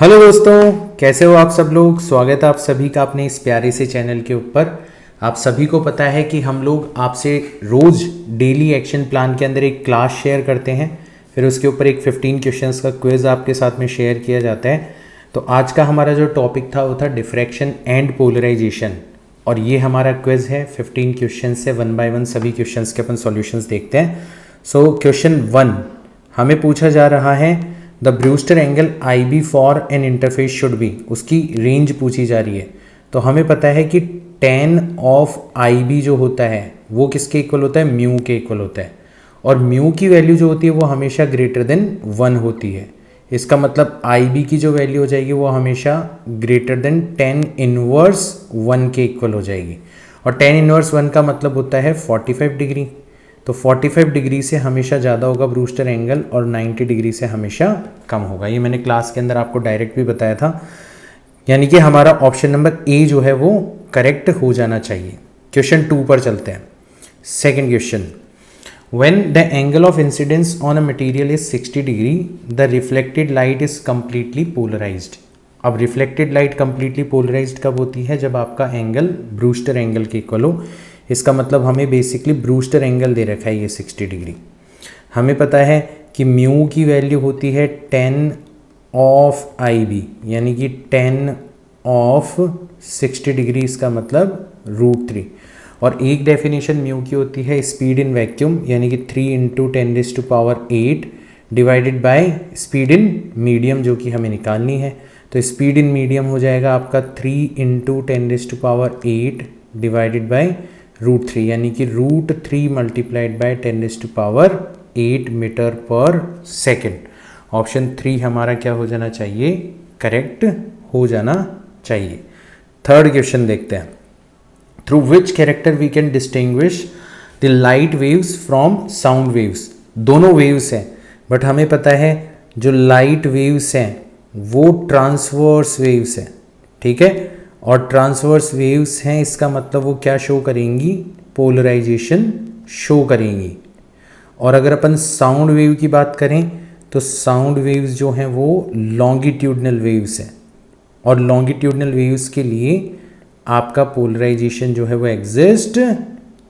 Hello दोस्तों, कैसे हो आप सब लोग। स्वागत है आप सभी का अपने इस प्यारे से चैनल के ऊपर। आप सभी को पता है कि हम लोग आपसे रोज़ डेली एक्शन प्लान के अंदर एक क्लास शेयर करते हैं, फिर उसके ऊपर एक 15 क्वेश्चंस का क्विज आपके साथ में शेयर किया जाता है। तो आज का हमारा जो टॉपिक था वो था डिफ्रैक्शन एंड पोलराइजेशन, और ये हमारा क्विज है 15 क्वेश्चन से 1 बाय 1 सभी क्वेश्चंस के अपन सॉल्यूशंस देखते हैं। सो क्वेश्चन 1 हमें पूछा जा रहा है the Brewster angle i b for an interface should be, उसकी रेंज पूछी जा रही है। तो हमें पता है कि tan ऑफ आई बी जो होता है वो किसके इक्वल होता है, म्यू के इक्वल होता है, और म्यू की वैल्यू जो होती है वो हमेशा ग्रेटर देन 1 होती है। इसका मतलब आई बी की जो वैल्यू हो जाएगी वो हमेशा ग्रेटर देन tan इनवर्स 1 के इक्वल हो जाएगी, और tan इनवर्स 1 का मतलब होता है 45 डिग्री। तो 45 डिग्री से हमेशा ज़्यादा होगा ब्रूस्टर एंगल, और 90 डिग्री से हमेशा कम होगा। ये मैंने क्लास के अंदर आपको डायरेक्ट भी बताया था, यानी कि हमारा ऑप्शन नंबर ए जो है वो करेक्ट हो जाना चाहिए। क्वेश्चन 2 पर चलते हैं। Second question, when the angle of incidence on a material is 60 degree the reflected light is completely polarised. अब रिफ्लेक्टेड लाइट कंप्लीटली पोलराइज्ड कब होती है, जब आपका एंगल ब्रूस्टर एंगल के इक्वल हो। इसका मतलब हमें बेसिकली ब्रूस्टर एंगल दे रखा है ये 60 डिग्री। हमें पता है कि म्यू की वैल्यू होती है tan ऑफ आई बी, यानी कि tan ऑफ 60 डिग्री, इसका मतलब √3। और एक डेफिनेशन म्यू की होती है स्पीड इन वैक्यूम, यानी कि 3 × 10⁸ divided by speed in medium, जो कि हमें निकालनी है। तो स्पीड इन मीडियम हो जाएगा आपका 3 × 10⁸ डिवाइडेड बाय √3, यानी कि √3 मल्टीप्लाइड बाय 10⁸ मीटर पर सेकेंड। ऑप्शन 3 हमारा क्या हो जाना चाहिए, करेक्ट हो जाना चाहिए। थर्ड क्वेश्चन देखते हैं। Through which character we can distinguish the light waves from sound waves. दोनों वेव्स हैं, बट हमें पता है जो लाइट वेव्स हैं वो ट्रांसवर्स वेव्स हैं, ठीक है। और ट्रांसवर्स वेव्स हैं, इसका मतलब वो क्या शो करेंगी, पोलराइजेशन शो करेंगी। और अगर अपन साउंड वेव की बात करें तो साउंड वेव्स जो हैं वो लॉन्गिट्यूडनल वेव्स हैं, और लॉन्गिट्यूडनल वेव्स के लिए आपका पोलराइजेशन जो है वो एग्जिस्ट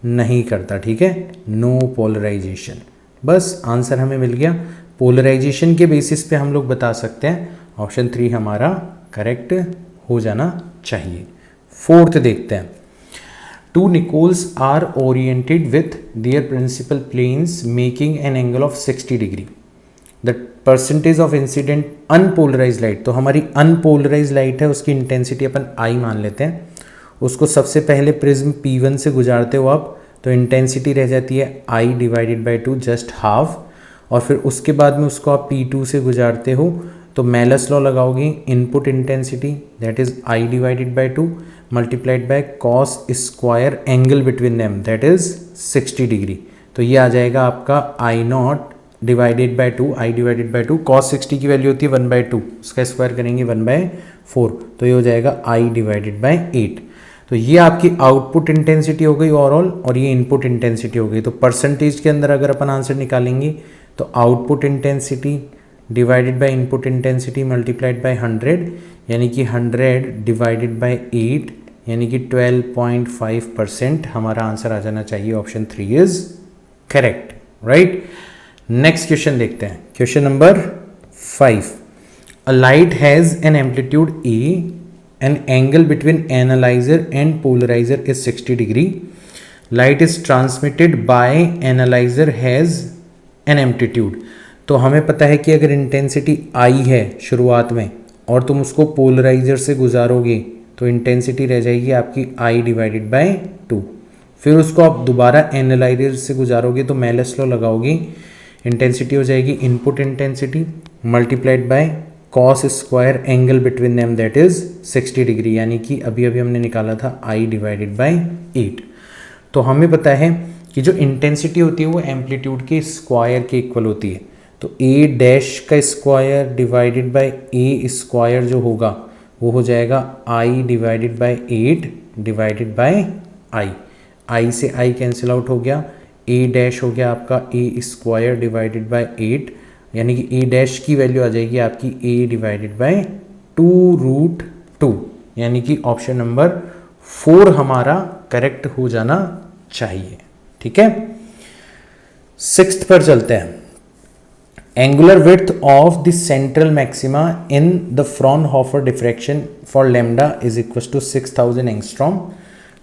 नहीं करता, ठीक है, नो पोलराइजेशन। बस आंसर हमें मिल गया। पोलराइजेशन के बेसिस पे हम लोग बता सकते हैं। ऑप्शन 3 हमारा करेक्ट हो जाना चाहिए। फोर्थ देखते हैं। Two nicols are oriented with their principal planes making an angle of 60 degree. The percentage of incident unpolarised light, तो हमारी अनपोलराइज लाइट है, उसकी इंटेंसिटी अपन आई मान लेते हैं। उसको सबसे पहले प्रिज्म P1 से गुजारते हो आप, तो इंटेंसिटी रह जाती है I divided by 2 just half, और फिर उसके बाद में उसको आप P2 से गुजारते हो तो मेलस लॉ लगाओगे, input intensity that is I divided by 2 multiplied by cos square angle between them that is 60 degree. तो ये आ जाएगा आपका I0 divided by 2, I divided by 2, cos 60 की वैल्यू होती है 1/2, उसका स्क्वायर करेंगे 1/4, तो ये हो जाएगा I डिवाइडेड बाई 8। तो ये आपकी आउटपुट इंटेंसिटी हो गई ओवरऑल, और ये इनपुट इंटेंसिटी हो गई। तो परसेंटेज के अंदर अगर अपन आंसर निकालेंगे तो output intensity divided by input intensity multiplied by 100, यानी कि 100 डिवाइडेड बाय 8, यानी कि 12.5% हमारा आंसर आ जाना चाहिए। Option 3 is correct, right. Next question देखते हैं। Question number 5। A light has an amplitude a, an angle between analyser and polariser is 60 degree. Light is transmitted by analyser has an amplitude. तो हमें पता है कि अगर इंटेंसिटी आई है शुरुआत में और तुम उसको पोलराइजर से गुजारोगे तो इंटेंसिटी रह जाएगी आपकी I डिवाइडेड बाय 2। फिर उसको आप दोबारा एनालाइजर से गुजारोगे तो मेलस लॉ लगाओगे, इंटेंसिटी हो जाएगी input intensity multiplied by cos square angle between them that is 60 degree, यानी कि अभी अभी हमने निकाला था I डिवाइडेड बाय 8। तो हमें पता है कि जो इंटेंसिटी होती है वो एम्पलीट्यूड के स्क्वायर के इक्वल होती है। तो A डैश का square divided by A square जो होगा वो हो जाएगा I divided by 8 divided by I से I कैंसिल आउट हो गया, A डैश हो गया आपका A स्क्वायर डिवाइडेड बाय 8, यानी कि A डैश की वैल्यू आ जाएगी आपकी A डिवाइडेड बाय 2√2, यानी कि ऑप्शन नंबर 4 हमारा करेक्ट हो जाना चाहिए। ठीक है, 6th पर चलते हैं। Angular width of the central maxima in the Fraunhofer diffraction for lambda is equal to 6000 angstrom.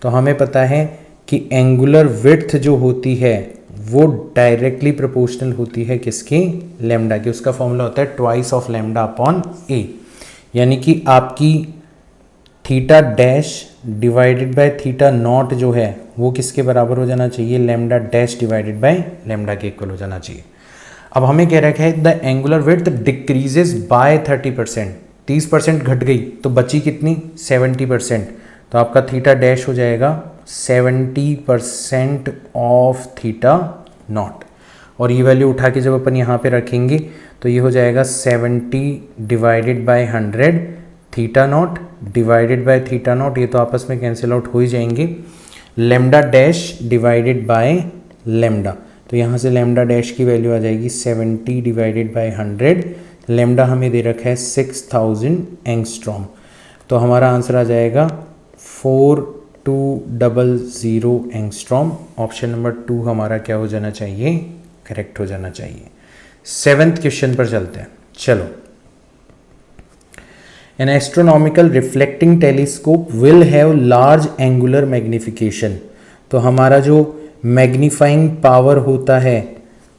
तो हमें पता है कि एंगुलर विड्थ जो होती है वो डायरेक्टली प्रोपोर्शनल होती है किसकी, लैम्डा की। उसका फॉर्मूला होता है ट्वाइस ऑफ लैम्डा अपॉन ए, यानी कि आपकी theta dash divided by theta naught जो है वो किसके बराबर हो जाना चाहिए, lambda dash divided by lambda के इक्वल हो जाना चाहिए। अब हमें कह रखा है the angular width decreases by 30%, 30% घट गई तो बची कितनी, 70%। तो आपका थीटा डैश हो जाएगा 70% ऑफ थीटा नॉट, और ये वैल्यू उठा के जब अपन यहाँ पे रखेंगे तो ये हो जाएगा 70 divided by 100 theta naught divided by theta naught, ये तो आपस में कैंसिल आउट हो ही जाएंगे। Lambda dash divided by lambda, तो यहाँ से लैम्डा डैश की वैल्यू आ जाएगी 70 डिवाइडेड बाय 100। लैम्डा हमें दे रखा है 6000 एंगस्ट्रॉम, तो हमारा आंसर आ जाएगा 4200 एंगस्ट्रॉम। ऑप्शन नंबर 2 हमारा क्या हो जाना चाहिए, करेक्ट हो जाना चाहिए। 7th क्वेश्चन पर चलते हैं। चलो, N astronomical reflecting telescope will have large angular magnification. तो हमारा जो मैग्नीफाइंग पावर होता है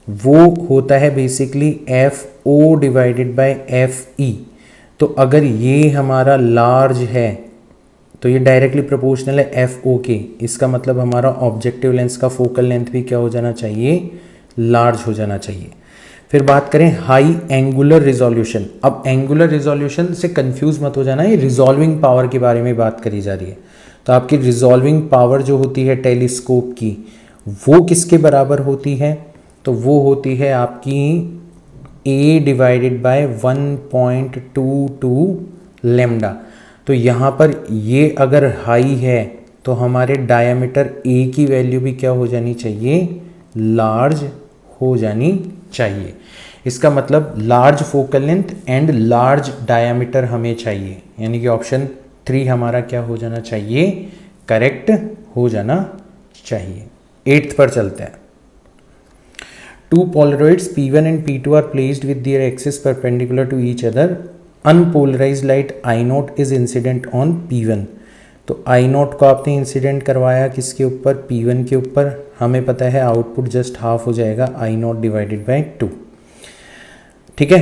वो होता है basically FO divided by FE। तो अगर ये हमारा लार्ज है तो ये डायरेक्टली प्रोपोर्शनल है FO के, इसका मतलब हमारा ऑब्जेक्टिव लेंस का फोकल लेंथ भी क्या हो जाना चाहिए, लार्ज हो जाना चाहिए। फिर बात करें हाई एंगुलर रिजोल्यूशन। अब एंगुलर रिजोल्यूशन से कंफ्यूज मत हो जाना, ये रिजॉल्विंग पावर के बारे में बात करी जा रही है। तो आपकी रिजॉल्विंग पावर जो होती है टेलीस्कोप की वो किसके बराबर होती है, तो वो होती है आपकी A डिवाइडेड बाय 1.22 लैम्डा। तो यहाँ पर ये अगर हाई है तो हमारे डायमीटर A की वैल्यू भी क्या हो जानी चाहिए, लार्ज हो जानी चाहिए। इसका मतलब large focal length and large diameter हमें चाहिए, यानी कि ऑप्शन 3 हमारा क्या हो जाना चाहिए, करेक्ट हो जाना चाहिए। 8th पर चलते हैं। Two Polaroids P1 and P2 are placed with their axis perpendicular to each other. Unpolarized light I0 is incident on P1। तो I0 को आपने इंसिडेंट करवाया किसके ऊपर, P1 के ऊपर। हमें पता है आउटपुट जस्ट हाफ हो जाएगा I0 डिवाइडेड बाय 2। ठीक है,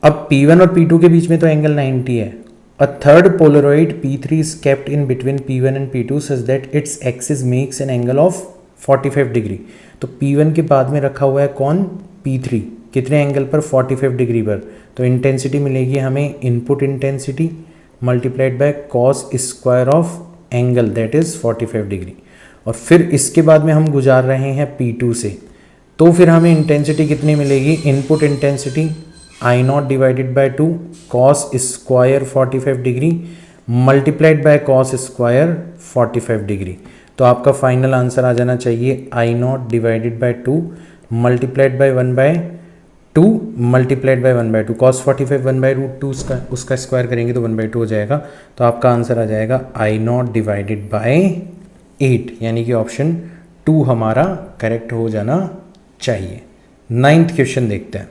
अब P1 और P2 के बीच में तो एंगल 90 है। A third Polaroid P3 is kept in between P1 and P2 such that its axis makes an angle of 45 degree. तो P1 के बाद में रखा हुआ है कौन, P3, कितने एंगल पर, 45 डिग्री पर। तो इंटेंसिटी मिलेगी हमें input intensity multiplied by cos square of angle that is 45 degree. और फिर इसके बाद में हम गुजार रहे हैं P2 से, तो फिर हमें इंटेंसिटी कितनी मिलेगी, input intensity I0 divided by 2 cos square 45 degree multiplied by cos square 45 degree. तो आपका फाइनल आंसर आ जाना चाहिए I0 divided by 2 multiplied by 1/2 multiplied by 1/2 cos 45 1/√2 उसका स्क्वायर करेंगे तो 1/2 हो जाएगा। तो आपका आंसर आ जाएगा I0 डिवाइडेड बाय 8, यानी कि ऑप्शन 2 हमारा करेक्ट हो जाना चाहिए। 9th क्वेश्चन देखते हैं।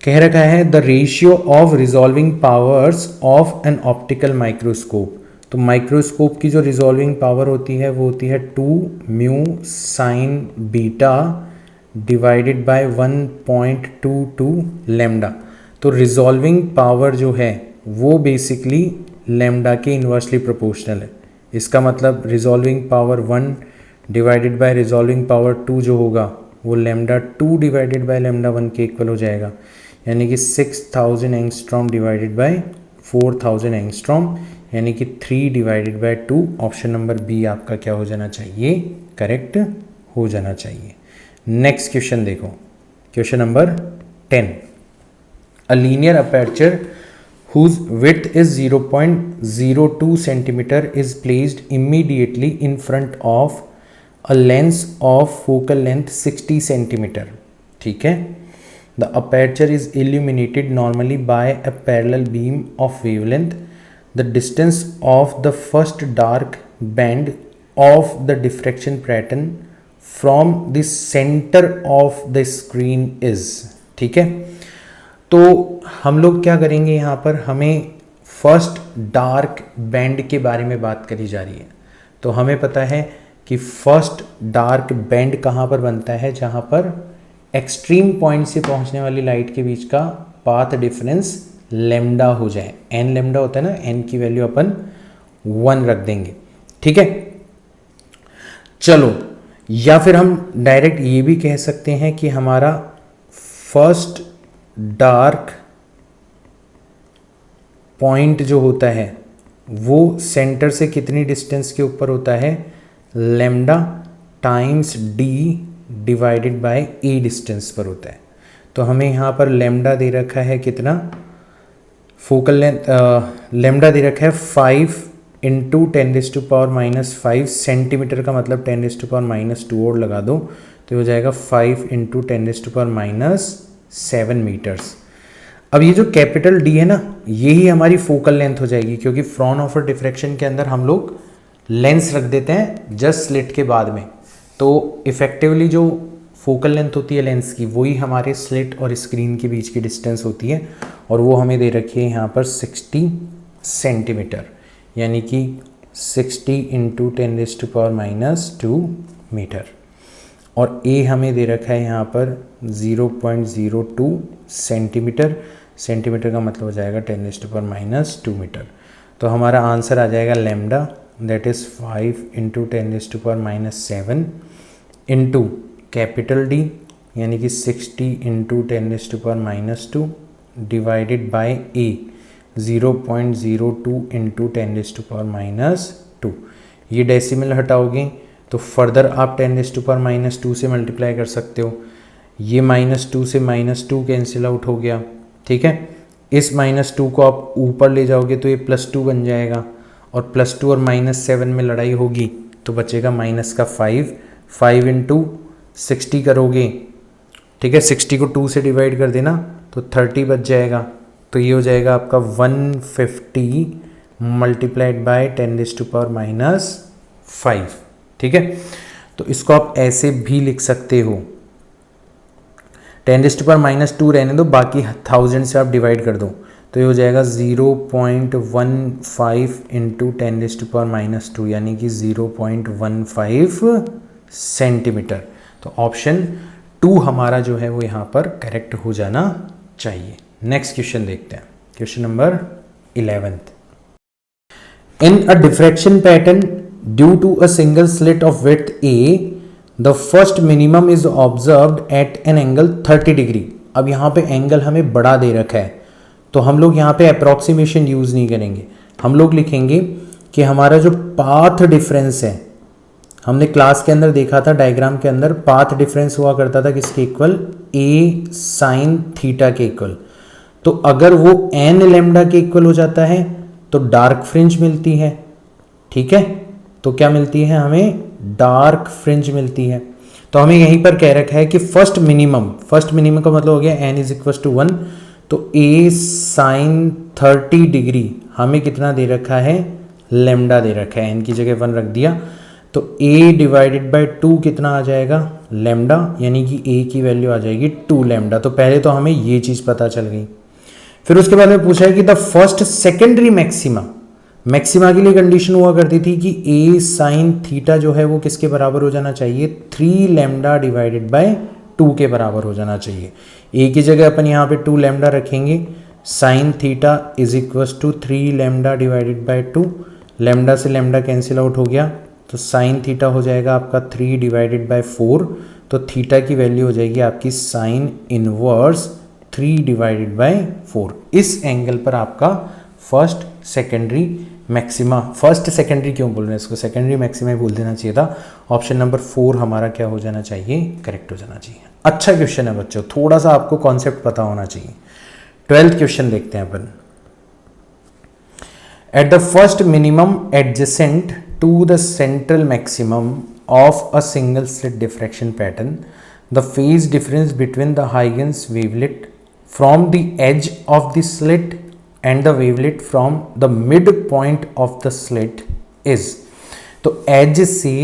कह रखा है the ratio of resolving powers of an optical microscope. तो माइक्रोस्कोप की जो रिजॉल्विंग पावर होती है वो होती है 2 mu sign beta divided by 1.22 lambda. तो रिजॉल्विंग पावर जो है वो बेसिकली लैम्डा के इन्वर्सली प्रोपोर्शनल है। इसका मतलब resolving power 1 divided by resolving power 2 जो होगा वो लैम्डा 2 डिवाइडेड बाय लैम्डा 1 के इक्वल हो जाएगा, यानी कि 6000 एंगस्ट्रॉम डिवाइडेड बाय 4000 एंगस्ट्रॉम, यानी कि 3 divided by 2। Option number B आपका क्या हो जाना चाहिए, करेक्ट हो जाना चाहिए। नेक्स्ट क्वेश्चन देखो, question number 10। A linear aperture whose width is 0.02 centimeter is placed immediately in front of a lens of focal length 60 centimeter। ठीक है, the aperture is illuminated normally by a parallel beam of wavelength. The distance of the first dark band of the diffraction pattern from the center of the screen is. ठीक है, तो हम लोग क्या करेंगे, यहाँ पर हमें फर्स्ट डार्क बैंड के बारे में बात करी जा रही है। तो हमें पता है कि फर्स्ट डार्क बैंड कहाँ पर बनता है, जहाँ पर एक्सट्रीम पॉइंट से पहुँचने वाली लाइट के बीच का पाथ डिफरेंस लेमडा हो जाए। एन लेमडा होता है ना, एन की वैल्यू अपन 1 रख देंगे। ठीक है, चलो, या फिर हम डायरेक्ट ये भी कह सकते हैं कि हमारा फर्स्ट डार्क पॉइंट जो होता है वो सेंटर से कितनी डिस्टेंस के ऊपर होता है, lambda times D divided by A distance पर होता है। तो हमें यहाँ पर लेमडा दे रखा है कितना, फोकल लेंथ लेमडा दे रखा है 5 इंटू 10⁻⁻5 सेंटीमीटर का मतलब 10⁻⁻2 और लगा दो तो हो जाएगा 5 इंटू 10⁻7 मीटर्स। अब ये जो कैपिटल डी है ना, यही हमारी फोकल लेंथ हो जाएगी, क्योंकि फ्रॉन-हॉफर डिफ्रैक्शन के अंदर हम लोग लेंस रख देते हैं जस्ट स्लिट के बाद में। तो इफेक्टिवली जो फोकल लेंथ होती है लेंस की, वही हमारे स्लिट और स्क्रीन के बीच की डिस्टेंस होती है, और वो हमें दे रखी है यहाँ पर 60 सेंटीमीटर, यानी कि 60 इंटू 10⁻2 मीटर। और ए हमें दे रखा है यहाँ पर 0.02 सेंटीमीटर। सेंटीमीटर का मतलब हो जाएगा 10⁻2 मीटर। तो हमारा आंसर आ जाएगा lambda, that is 5 into 10⁻7 into capital D, यानी कि 60 into 10⁻2 divided by A 0.02 into 10⁻2। ये डेसिमल हटाओगे तो फर्दर आप 10⁻2 से मल्टीप्लाई कर सकते हो। ये -2 से -2 कैंसिल आउट हो गया। ठीक है, इस -2 को आप ऊपर ले जाओगे तो ये +2 बन जाएगा, और +2 और -7 में लड़ाई होगी तो बचेगा -5 इंटू 60 करोगे। ठीक है, 60 को 2 से डिवाइड कर देना तो 30 बच जाएगा। तो ये हो जाएगा आपका 150 मल्टीप्लाइड बाय 10⁻5। ठीक है, तो इसको आप ऐसे भी लिख सकते हो, 10⁻2 रहने दो, बाकी 1000 से आप डिवाइड कर दो तो ये हो जाएगा 0.15 इंटू 10⁻2, यानी कि 0.15 सेंटीमीटर। तो ऑप्शन 2 हमारा जो है वो यहाँ पर करेक्ट हो जाना चाहिए। नेक्स्ट क्वेश्चन देखते हैं, question number 11। In a diffraction pattern due to a single slit of width a, the first minimum is observed at an angle 30 degree. अब यहाँ पे एंगल हमें बड़ा दे रखा है, तो हम लोग यहाँ पे अप्रॉक्सीमेशन यूज नहीं करेंगे। हम लोग लिखेंगे कि हमारा जो पाथ डिफरेंस है, हमने क्लास के अंदर देखा था डायग्राम के अंदर, पाथ डिफरेंस हुआ करता था किसके इक्वल, ए साइन थीटा के इक्वल। तो अगर वो एन लेमडा के इक्वल हो जाता है तो डार्क फ्रिंज मिलती है। ठीक है, तो क्या मिलती है हमें, डार्क फ्रिंज मिलती है। तो हमें यहीं पर कह रखा है कि फर्स्ट मिनिमम का मतलब हो गया n इज इक्वल टू 1, तो a साइन 30 डिग्री हमें कितना दे रखा है, लेमडा दे रखा है, n की जगह 1 रख दिया, तो a डिवाइडेड बाय 2 कितना आ जाएगा, लेमडा, यानी कि a की वैल्यू आ जाएगी 2 लेमडा। तो पहले तो हमें ये चीज़ पता चल गई। फिर उसके बाद में पूछा है कि द फर्स्ट सेकेंडरी मैक्सिमा के लिए कंडीशन हुआ करती थी कि a साइन थीटा जो है वो किसके बराबर हो जाना चाहिए, 3 लेमडा डिवाइडेड बाय 2 के बराबर हो जाना चाहिए। a की जगह अपन यहाँ पे 2 लेमडा रखेंगे, sine theta is equal to 3 lambda divided by 2, lambda से लेमडा कैंसिल आउट हो गया, तो साइन थीटा हो जाएगा आपका 3 डिवाइडेड बाय 4, तो थीटा की वैल्यू हो जाएगी आपकी साइन इनवर्स 3 डिवाइडेड बाय 4। इस एंगल पर आपका फर्स्ट सेकेंडरी क्यों बोल रहे हैं इसको, सेकेंडरी मैक्सिमा ही बोल देना चाहिए था। ऑप्शन नंबर 4 हमारा क्या हो जाना चाहिए, करेक्ट हो जाना चाहिए। अच्छा क्वेश्चन है बच्चों, थोड़ा सा आपको कॉन्सेप्ट पता होना चाहिए। 12th क्वेश्चन देखते हैं अपन। At the first minimum adjacent to the central maximum of a single slit diffraction pattern, the phase difference between the Huygens wavelet from the edge of the slit and the wavelet from the midpoint of the slit is. तो edge से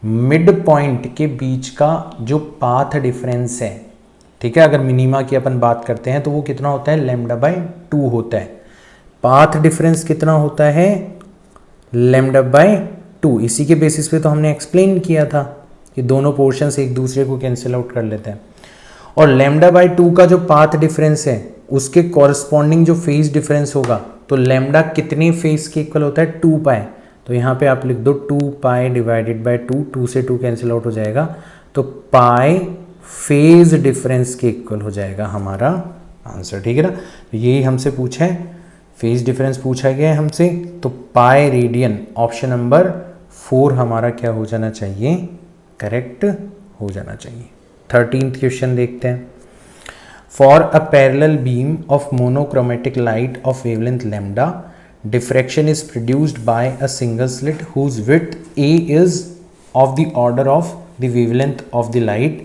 midpoint के बीच का जो path difference है, ठीक है, अगर मिनिमा की अपन बात करते हैं तो वो कितना होता है, लैम्डा बाय 2 होता है। पाथ डिफरेंस कितना होता है, लैम्डा बाय 2। इसी के बेसिस पे तो हमने एक्सप्लेन किया था कि दोनों पोर्शन एक दूसरे को कैंसिल आउट कर लेते हैं। और लैम्डा बाय 2 का जो पाथ डिफरेंस है उसके कॉरस्पॉन्डिंग जो फेज डिफरेंस होगा, तो लैम्डा कितने फेज के इक्वल होता है, 2 पाई। तो यहाँ पे आप लिख दो 2 पाई डिवाइडेड बाय 2, 2 से 2 कैंसिल आउट हो जाएगा, तो पाई फेज डिफरेंस के इक्वल हो जाएगा हमारा आंसर, ठीक है ना। तो यही हमसे पूछा है, फेज डिफरेंस पूछा गया है हमसे, तो पाई रेडियन ऑप्शन नंबर 4 हमारा क्या हो जाना चाहिए, करेक्ट हो जाना चाहिए। 13th क्वेश्चन देखते हैं। For a parallel beam of monochromatic light of wavelength lambda, diffraction is produced by a single slit whose width A is of the order of the wavelength of the light.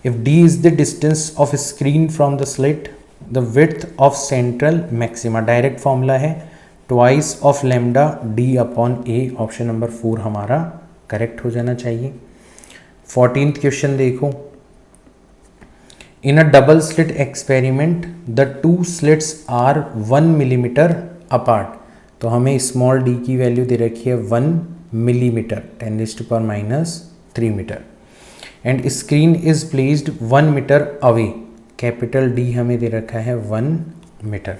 If D is the distance of a screen from the slit, the width of central maxima, direct formula है twice of lambda D upon A, option number 4 हमारा correct हो जाना चाहिए। 14th question देखो। In a double slit experiment, the two slits are 1 millimeter apart. तो हमें small d की value दे रखी है 1 millimetre, 10⁻³ metre, and screen is placed 1 metre away, capital D हमें दे रखा है 1 metre.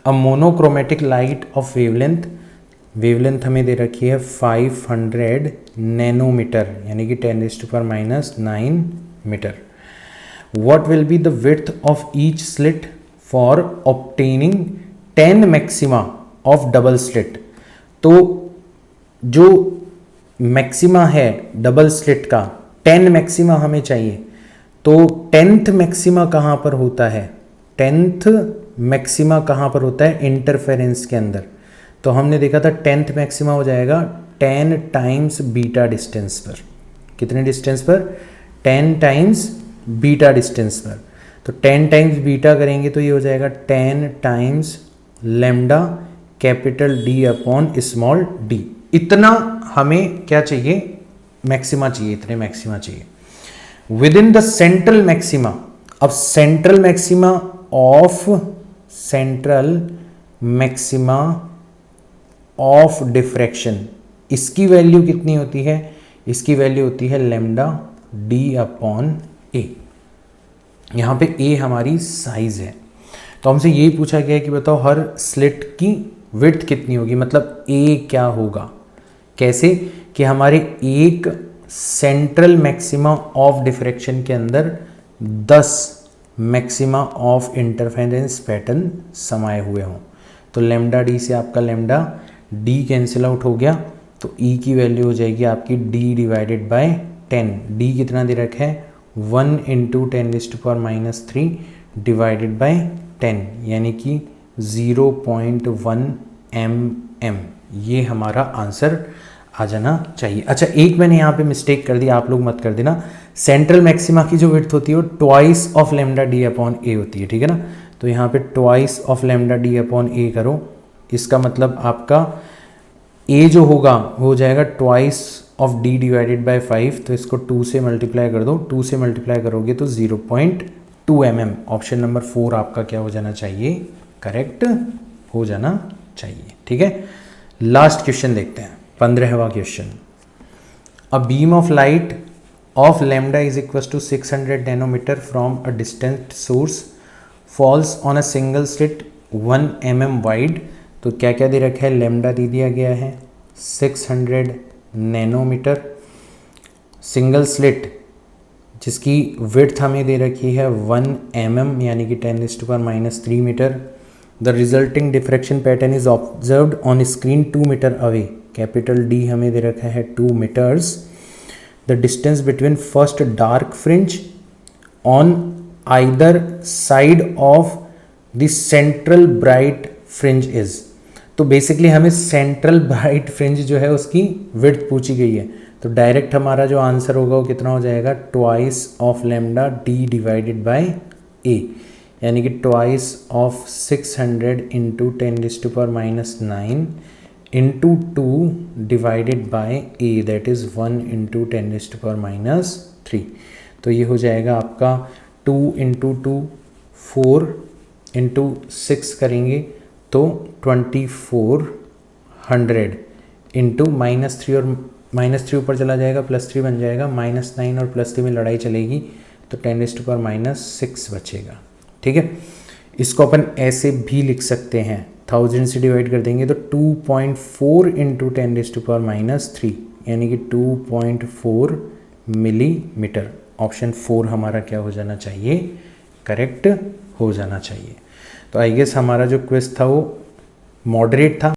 A monochromatic light of wavelength हमें दे रखी है 500 नैनोमीटर, यानी कि 10⁻⁹ metre. What will be the width of each slit for obtaining 10 maxima of double slit. तो जो मैक्सिमा है डबल स्लिट का 10 मैक्सिमा हमें चाहिए, तो 10th मैक्सिमा कहाँ पर होता है, 10th मैक्सिमा कहाँ पर होता है, इंटरफेरेंस के अंदर। तो हमने देखा था 10th मैक्सिमा हो जाएगा 10 टाइम्स बीटा डिस्टेंस पर। कितने डिस्टेंस पर, 10 टाइम्स बीटा डिस्टेंस पर। तो 10 टाइम्स बीटा करेंगे तो ये हो जाएगा 10 times lambda capital D upon small D. इतना हमें क्या चाहिए, मैक्सिमा चाहिए, इतने मैक्सिमा चाहिए with in the central maxima. अब सेंट्रल मैक्सिमा ऑफ डिफ्रैक्शन, इसकी वैल्यू कितनी होती है, इसकी वैल्यू होती है लैम्डा डी अपॉन ए। यहाँ पे ए हमारी साइज है, तो हमसे यही पूछा गया है कि बताओ हर स्लिट की विड्थ कितनी होगी, मतलब ए क्या होगा। कैसे कि हमारे एक सेंट्रल मैक्सिमा ऑफ डिफ्रैक्शन के अंदर 10 मैक्सिमा ऑफ इंटरफेरेंस पैटर्न समाये हुए हों। तो लैम्डा डी से आपका लैम्डा डी कैंसिल आउट हो गया, तो ई की वैल्यू हो जाएगी आपकी डी डिवाइडेड बाय 10। डी कितना दे रखा है, 1 × 10⁻³ डिवाइडेड बाय 10, यानी कि 0.1 mm। ये हमारा आंसर आ जाना चाहिए। अच्छा, एक मैंने यहाँ पे मिस्टेक कर दी, आप लोग मत कर देना। सेंट्रल मैक्सिमा की जो विड्थ होती है वो twice of lambda D upon A होती है, ठीक है ना। तो यहाँ पे twice of lambda D upon A करो, इसका मतलब आपका ए जो होगा वो हो जाएगा twice of D divided bye 5। तो इसको 2 से मल्टीप्लाई कर दो, 2 से मल्टीप्लाई करोगे तो 0.2 mm। ऑप्शन नंबर 4 आपका क्या हो जाना चाहिए, करेक्ट हो जाना चाहिए, ठीक है। लास्ट क्वेश्चन देखते हैं, 15वां क्वेश्चन। A beam of light of lambda is equal to 600 nanometre from a distant source falls on a single slit 1 mm wide. तो क्या क्या दे रखा है, लैम्डा दे दिया गया है 600 नैनोमीटर, सिंगल स्लिट जिसकी विड्थ हमें दे रखी है 1 mm यानी कि 10⁻³ metre. The resulting diffraction pattern is observed on screen 2 metre away, capital D हमें दे रखा है 2 metres. The distance between first dark fringe on either side of the central bright fringe is. तो बेसिकली हमें central bright fringe जो है उसकी width पूछी गई है, तो डायरेक्ट हमारा जो आंसर होगा वो कितना हो जाएगा, twice of lambda D divided by A, यानी कि twice of 600 into 10⁻⁹ into 2 divided by A, that is 1 into 10⁻⁻3। तो ये हो जाएगा आपका 2 इंटू 2 4 इंटू 6 करेंगे तो 2400 इंटू -3, और -3 ऊपर चला जाएगा, +3 बन जाएगा, -9 और +3 में लड़ाई चलेगी तो 10⁻⁶ बचेगा। ठीक है, इसको अपन ऐसे भी लिख सकते हैं, 1000 से डिवाइड कर देंगे तो 2.4 इंटू 10⁻⁻3 यानी कि 2.4 मिलीमीटर। ऑप्शन 4 हमारा क्या हो जाना चाहिए, करेक्ट हो जाना चाहिए। तो आई गेस हमारा जो क्विज था वो मॉडरेट था।